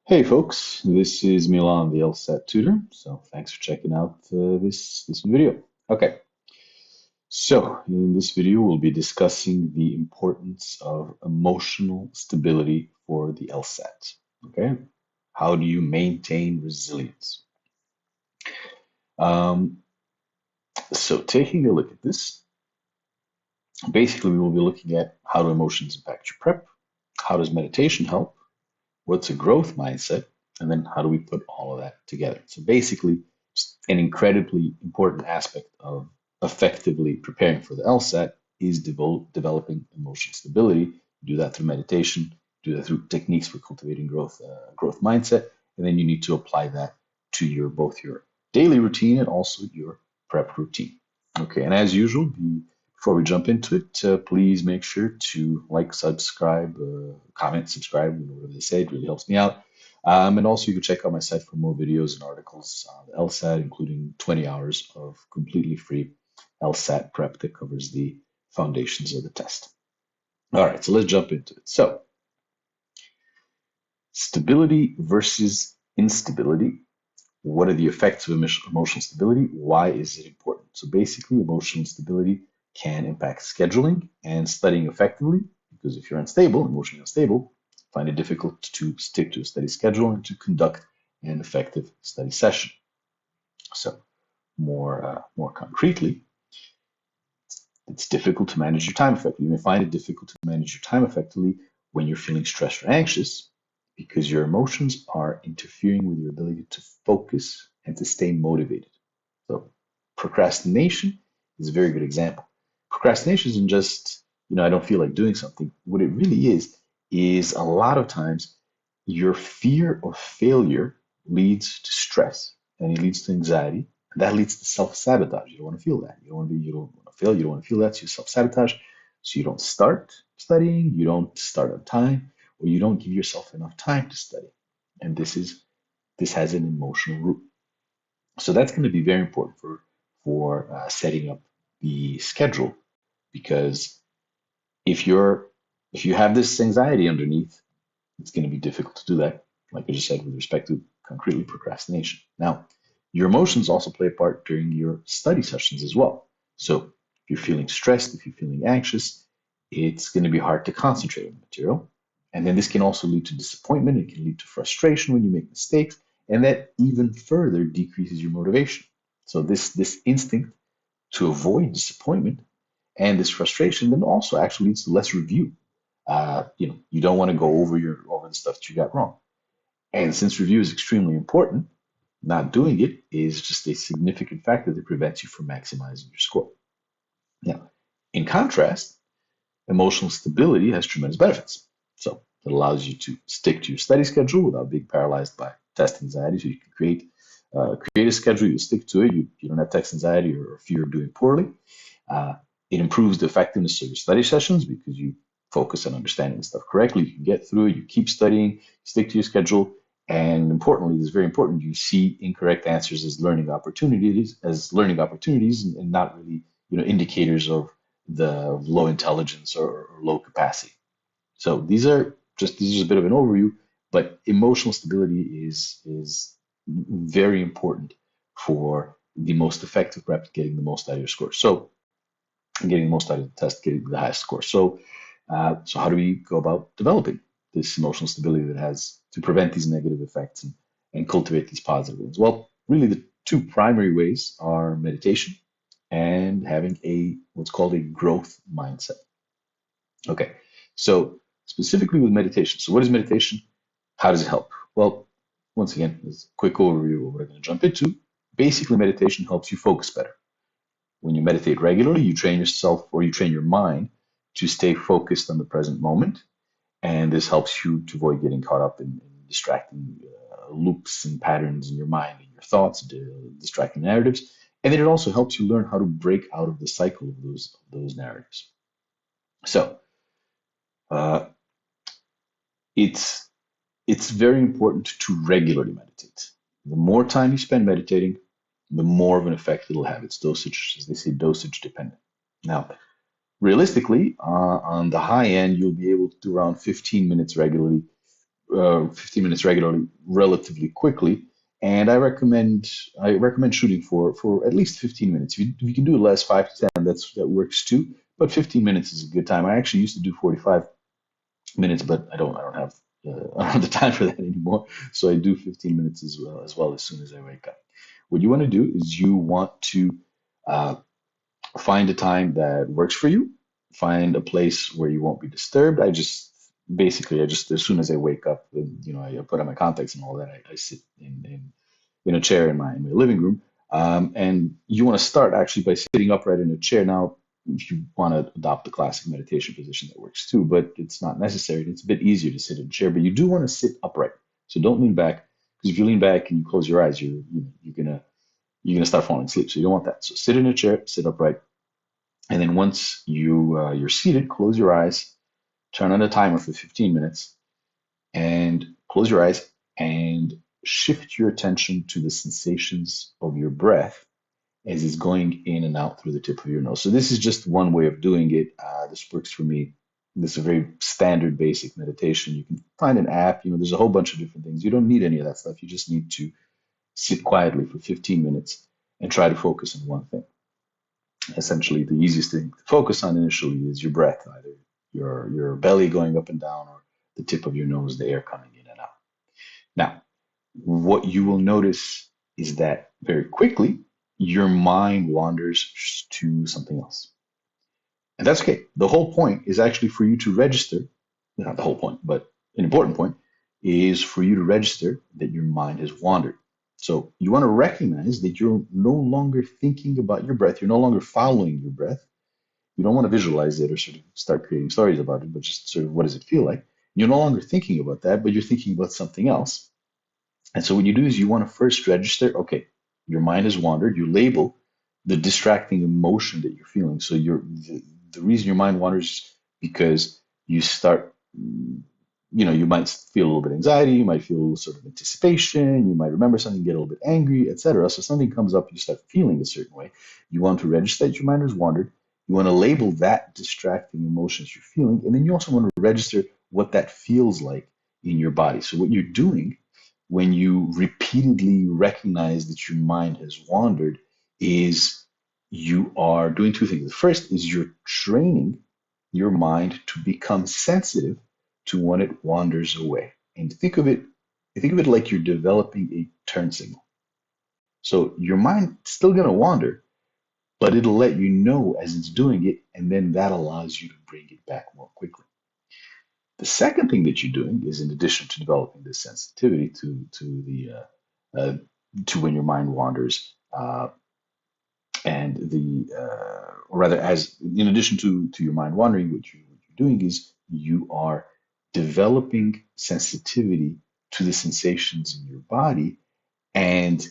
Hey folks, this is Milan, the LSAT tutor. So thanks for checking out this video. Okay, so in this video we'll be discussing the importance of emotional stability for the LSAT. Okay, how do you maintain resilience? Um, so taking a look at this, basically we will be looking at how do emotions impact your prep, how does meditation help, what's a growth mindset, and then how do we put all of that together? So basically, just an incredibly important aspect of effectively preparing for the LSAT is developing emotional stability. Do that through meditation, do that through techniques for cultivating growth mindset, and then you need to apply that to your both your daily routine and also your prep routine. Okay, and as usual, before we jump into it, please make sure to like, subscribe, comment, subscribe, whatever they say. It really helps me out. And also, you can check out my site for more videos and articles on LSAT, including 20 hours of completely free LSAT prep that covers the foundations of the test. All right, so let's jump into it. So, stability versus instability. What are the effects of emotional stability? Why is it important? So basically, emotional stability can impact scheduling and studying effectively because if you're unstable, emotionally unstable, find it difficult to stick to a study schedule and to conduct an effective study session. So more concretely, it's difficult to manage your time effectively. You may find it difficult to manage your time effectively when you're feeling stressed or anxious because your emotions are interfering with your ability to focus and to stay motivated. So, procrastination is a very good example. Procrastination isn't just, I don't feel like doing something. What it really is a lot of times your fear of failure leads to stress and it leads to anxiety. And that leads to self-sabotage. You don't want to feel that. You don't want to fail. You don't want to feel that. So you self-sabotage. So you don't start studying, you don't start on time, or you don't give yourself enough time to study. And this has an emotional root. So that's going to be very important for setting up the schedule because if you're if you have this anxiety underneath, it's going to be difficult to do that, like I just said, with respect to concretely procrastination. Now, your emotions also play a part during your study sessions as well. So if you're feeling stressed, if you're feeling anxious, it's going to be hard to concentrate on the material. And then this can also lead to disappointment. It can lead to frustration when you make mistakes, and that even further decreases your motivation. So this instinct to avoid disappointment and this frustration then also actually leads to less review. You don't want to go over the stuff that you got wrong. And since review is extremely important, not doing it is just a significant factor that prevents you from maximizing your score. Now, in contrast, emotional stability has tremendous benefits. So it allows you to stick to your study schedule without being paralyzed by test anxiety. So you can create a schedule, you stick to it, you don't have test anxiety or fear of doing poorly. Uh, it improves the effectiveness of your study sessions because you focus on understanding the stuff correctly. You can get through it, you keep studying, stick to your schedule, and importantly, this is very important, you see incorrect answers as learning opportunities and not really, indicators of the low intelligence or low capacity. So these are a bit of an overview, but emotional stability is very important for the most effective prep, getting the most out of your score. So getting the most out of the test, getting the highest score. So how do we go about developing this emotional stability that has to prevent these negative effects and cultivate these positive ones? Well, really the two primary ways are meditation and having a what's called a growth mindset. Okay, so specifically with meditation. So what is meditation? How does it help? Well, once again, this is a quick overview of what I'm going to jump into. Basically, meditation helps you focus better. When you meditate regularly, you train yourself or you train your mind to stay focused on the present moment. And this helps you to avoid getting caught up in distracting loops and patterns in your mind and your thoughts, distracting narratives. And then it also helps you learn how to break out of the cycle of those narratives. So uh, it's it's very important to regularly meditate. The more time you spend meditating, the more of an effect it'll have. It's dosage, as they say, dosage dependent. Now, realistically, on the high end, you'll be able to do around 15 minutes regularly. 15 minutes regularly, relatively quickly. And I recommend shooting for at least 15 minutes. If you can do less, 5 to 10, that works too. But 15 minutes is a good time. I actually used to do 45 minutes, but I don't have I don't have the time for that anymore. So I do 15 minutes as well as soon as I wake up. What you want to do is you want to uh, find a time that works for you. Find a place where you won't be disturbed. I just as soon as I wake up, and I put on my contacts and all that. I sit in a chair in my living room. And you want to start actually by sitting upright in a chair. Now, if you want to adopt the classic meditation position, that works too, but it's not necessary. It's a bit easier to sit in a chair, but you do want to sit upright. So don't lean back, because if you lean back and you close your eyes, you're gonna start falling asleep. So you don't want that. So sit in a chair, sit upright, and then once you're seated, close your eyes, turn on the timer for 15 minutes, and close your eyes and shift your attention to the sensations of your breath as it's going in and out through the tip of your nose. So this is just one way of doing it. This works for me. This is a very standard, basic meditation. You can find an app. There's a whole bunch of different things. You don't need any of that stuff. You just need to sit quietly for 15 minutes and try to focus on one thing. Essentially, the easiest thing to focus on initially is your breath, either your belly going up and down or the tip of your nose, the air coming in and out. Now, what you will notice is that very quickly your mind wanders to something else. And that's okay. The whole point is actually for you to register, not the whole point, but an important point is for you to register that your mind has wandered. So you want to recognize that you're no longer thinking about your breath. You're no longer following your breath. You don't want to visualize it or sort of start creating stories about it, but just sort of what does it feel like? You're no longer thinking about that, but you're thinking about something else. And so what you do is you want to first register, okay, your mind has wandered. You label the distracting emotion that you're feeling. So the reason your mind wanders is because you start, you might feel a little bit of anxiety, you might feel a little sort of anticipation, you might remember something, get a little bit angry, etc. So something comes up, you start feeling a certain way. You want to register that your mind has wandered. You want to label that distracting emotions you're feeling, and then you also want to register what that feels like in your body. So what you're doing when you repeatedly recognize that your mind has wandered is you are doing two things. The first is you're training your mind to become sensitive to when it wanders away. And think of it like you're developing a turn signal. So your mind still going to wander, but it'll let you know as it's doing it, and then that allows you to bring it back more quickly. The second thing that you're doing is, in addition to developing this sensitivity uh, to when your mind wanders, and or rather, as in addition to your mind wandering, what you're doing is you are developing sensitivity to the sensations in your body, and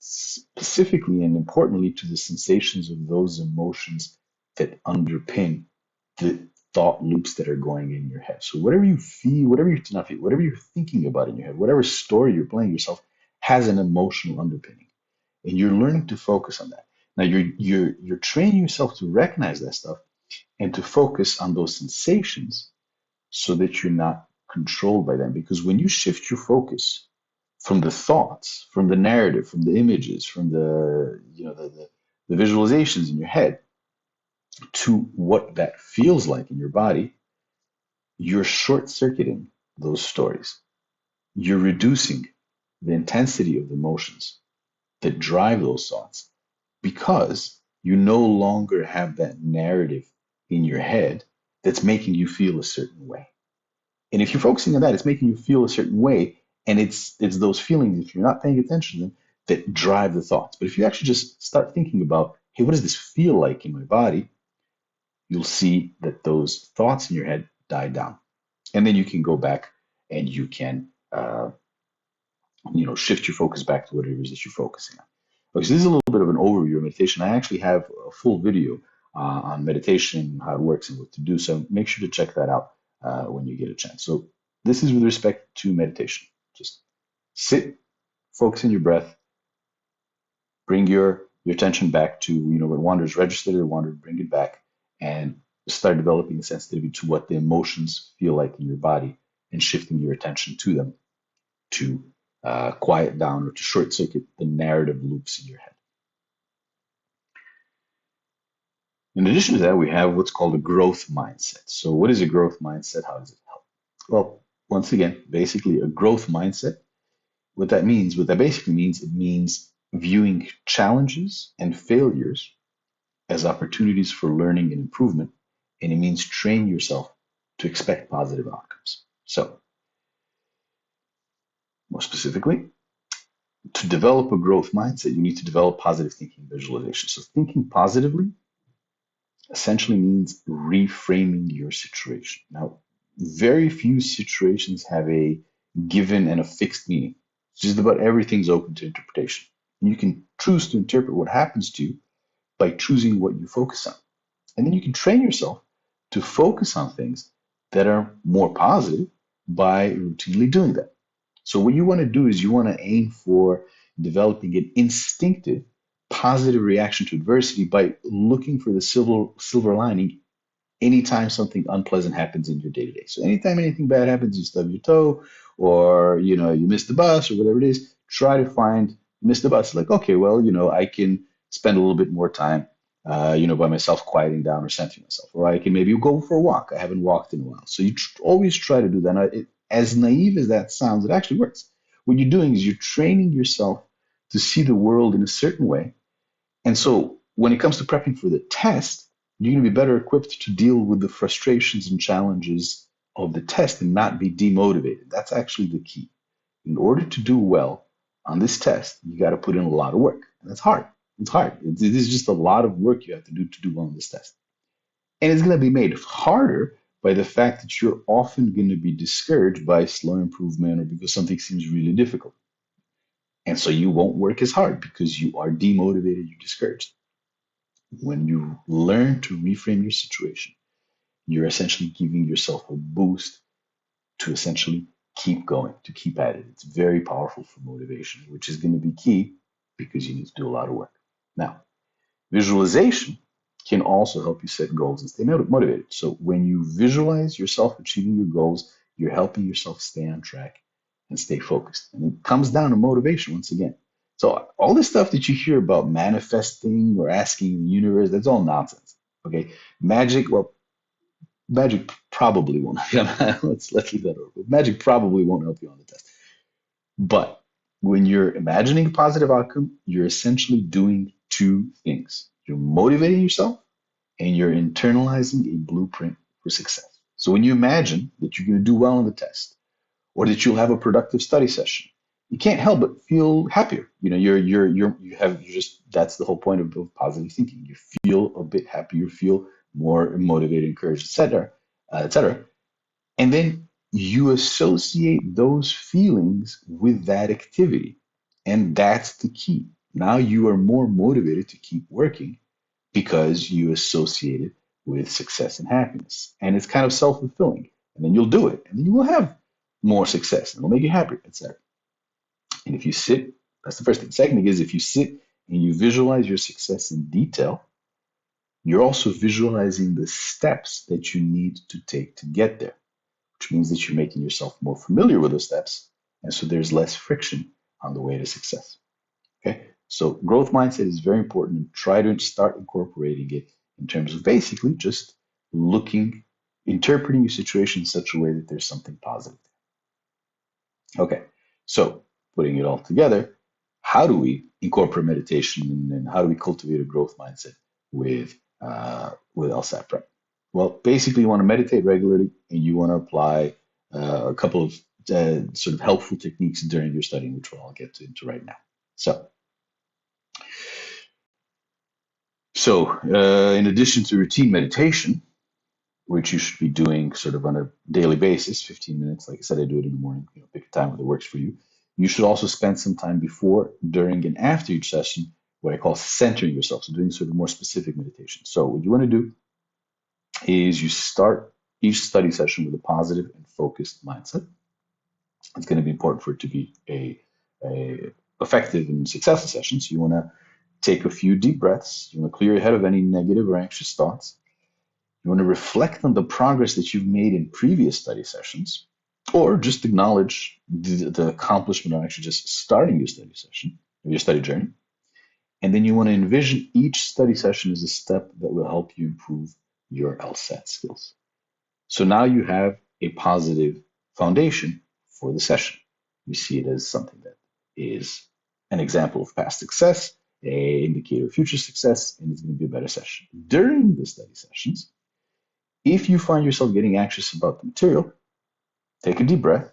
specifically and importantly to the sensations of those emotions that underpin the thought loops that are going in your head. So whatever you feel, whatever you're not feel, whatever you're thinking about in your head, whatever story you're playing yourself has an emotional underpinning, and you're learning to focus on that. Now you're training yourself to recognize that stuff and to focus on those sensations so that you're not controlled by them. Because when you shift your focus from the thoughts, from the narrative, from the images, from the visualizations in your head to what that feels like in your body, you're short-circuiting those stories. You're reducing the intensity of the emotions that drive those thoughts because you no longer have that narrative in your head that's making you feel a certain way. And if you're focusing on that, it's making you feel a certain way, and it's those feelings, if you're not paying attention to them, that drive the thoughts. But if you actually just start thinking about, hey, what does this feel like in my body? You'll see that those thoughts in your head die down. And then you can go back and you can shift your focus back to whatever it is that you're focusing on. Okay, so this is a little bit of an overview of meditation. I actually have a full video on meditation, how it works, and what to do. So make sure to check that out when you get a chance. So this is with respect to meditation. Just sit, focus on your breath, bring your attention back to when wanders, register the wander, bring it back, and start developing a sensitivity to what the emotions feel like in your body and shifting your attention to them to quiet down or to short circuit the narrative loops in your head. In addition to that, we have what's called a growth mindset. So, what is a growth mindset? How does it help? Well, once again, basically, a growth mindset, what that basically means, it means viewing challenges and failures as opportunities for learning and improvement. And it means train yourself to expect positive outcomes. So, more specifically, to develop a growth mindset, you need to develop positive thinking and visualization. So, thinking positively essentially means reframing your situation. Now, very few situations have a given and a fixed meaning. Just about everything's open to interpretation. You can choose to interpret what happens to you by choosing what you focus on. And then you can train yourself to focus on things that are more positive by routinely doing that. So, what you want to do is you want to aim for developing an instinctive positive reaction to adversity by looking for the silver lining anytime something unpleasant happens in your day to day. So anytime anything bad happens, you stub your toe, or you miss the bus or whatever it is, try to find miss the bus. Like, okay, well, I can spend a little bit more time, by myself, quieting down or centering myself, or I can maybe go for a walk. I haven't walked in a while, so you always try to do that. Now, as naive as that sounds, it actually works. What you're doing is you're training yourself to see the world in a certain way, and so when it comes to prepping for the test, you're going to be better equipped to deal with the frustrations and challenges of the test and not be demotivated. That's actually the key. In order to do well on this test, you got to put in a lot of work. And that's hard. It's hard. It is just a lot of work you have to do well on this test. And it's going to be made harder by the fact that you're often going to be discouraged by slow improvement or because something seems really difficult. And so you won't work as hard because you are demotivated, you're discouraged. When you learn to reframe your situation, you're essentially giving yourself a boost to essentially keep going, to keep at it. It's very powerful for motivation, which is going to be key because you need to do a lot of work. Now, visualization can also help you set goals and stay motivated. So when you visualize yourself achieving your goals, you're helping yourself stay on track and stay focused. And it comes down to motivation once again. So all this stuff that you hear about manifesting or asking the universe, that's all nonsense. Okay. Magic probably won't. Let's leave that over. Magic probably won't help you on the test. But when you're imagining a positive outcome, you're essentially doing two things. You're motivating yourself and you're internalizing a blueprint for success. So when you imagine that you're going to do well on the test or that you'll have a productive study session, you can't help but feel happier. You just that's the whole point of positive thinking. You feel a bit happier, you feel more motivated, encouraged, etc., etc. And then you associate those feelings with that activity. And that's the key. Now you are more motivated to keep working because you associate it with success and happiness. And it's kind of self fulfilling. And then you'll do it. And then you will have more success and it'll make you happier, etc. And if you sit, that's the first thing. Second thing is if you sit and you visualize your success in detail, you're also visualizing the steps that you need to take to get there, which means that you're making yourself more familiar with those steps. And so there's less friction on the way to success. Okay. So growth mindset is very important. Try to start incorporating it in terms of basically just interpreting your situation in such a way that there's something positive. Okay. So putting it all together, how do we incorporate meditation and how do we cultivate a growth mindset with LSAT prep? Well, basically, you want to meditate regularly and you want to apply a couple of sort of helpful techniques during your studying, which we'll all get into right now. So, in addition to routine meditation, which you should be doing sort of on a daily basis, 15 minutes, like I said, I do it in the morning, pick a time that works for you. You should also spend some time before, during, and after each session, what I call centering yourself, so doing sort of more specific meditation. So what you want to do is you start each study session with a positive and focused mindset. It's going to be important for it to be a effective and successful session. So you want to take a few deep breaths. You want to clear your head of any negative or anxious thoughts. You want to reflect on the progress that you've made in previous study sessions. or just acknowledge the accomplishment of actually just starting your study session, or your study journey. And then you want to envision each study session as a step that will help you improve your LSAT skills. So now you have a positive foundation for the session. You see it as something that is an example of past success, a indicator of future success, and it's going to be a better session. During the study sessions, if you find yourself getting anxious about the material, take a deep breath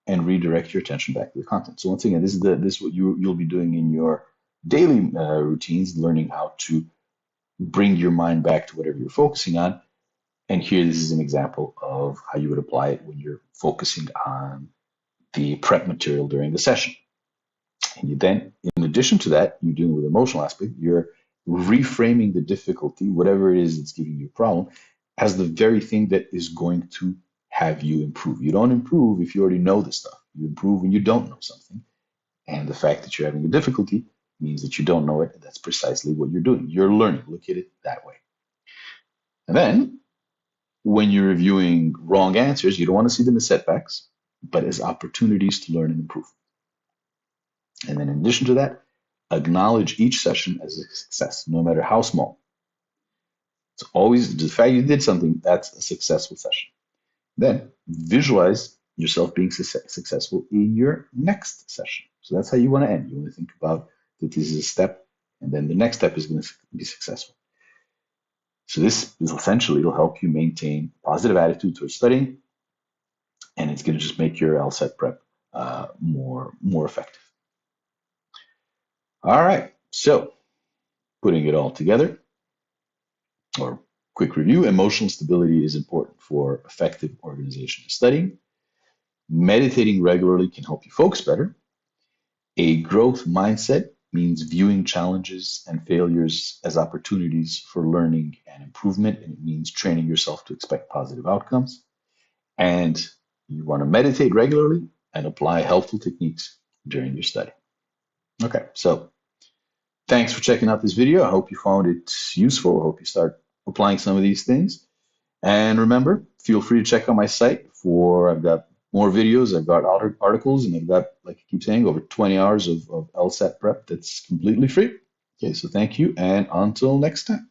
and redirect your attention back to the content. So once again, this is what you'll be doing in your daily routines, learning how to bring your mind back to whatever you're focusing on. And here, this is an example of how you would apply it when you're focusing on the prep material during the session. And you then, in addition to that, you're dealing with emotional aspect, you're reframing the difficulty, whatever it is that's giving you a problem, as the very thing that is going to have you improve. You don't improve if you already know the stuff. You improve when you don't know something. And the fact that you're having a difficulty means that you don't know it. And that's precisely what you're doing. You're learning. Look at it that way. And then when you're reviewing wrong answers, you don't want to see them as setbacks, but as opportunities to learn and improve. And then in addition to that, acknowledge each session as a success, no matter how small. It's always the fact you did something, that's a successful session. Then visualize yourself being successful in your next session. So that's how you want to end. You want to think about that this is a step, and then the next step is going to be successful. So this is essentially, it'll help you maintain a positive attitude towards studying, and it's going to just make your LSAT prep more effective. All right, so putting it all together, or quick review, emotional stability is important for effective organization of studying. Meditating regularly can help you focus better. A growth mindset means viewing challenges and failures as opportunities for learning and improvement, and it means training yourself to expect positive outcomes. And you want to meditate regularly and apply helpful techniques during your study. Okay, so thanks for checking out this video. I hope you found it useful. I hope you start applying some of these things. And remember, feel free to check out my site I've got more videos, I've got articles, and I've got, like I keep saying, over 20 hours of LSAT prep that's completely free. Okay, so thank you, and until next time.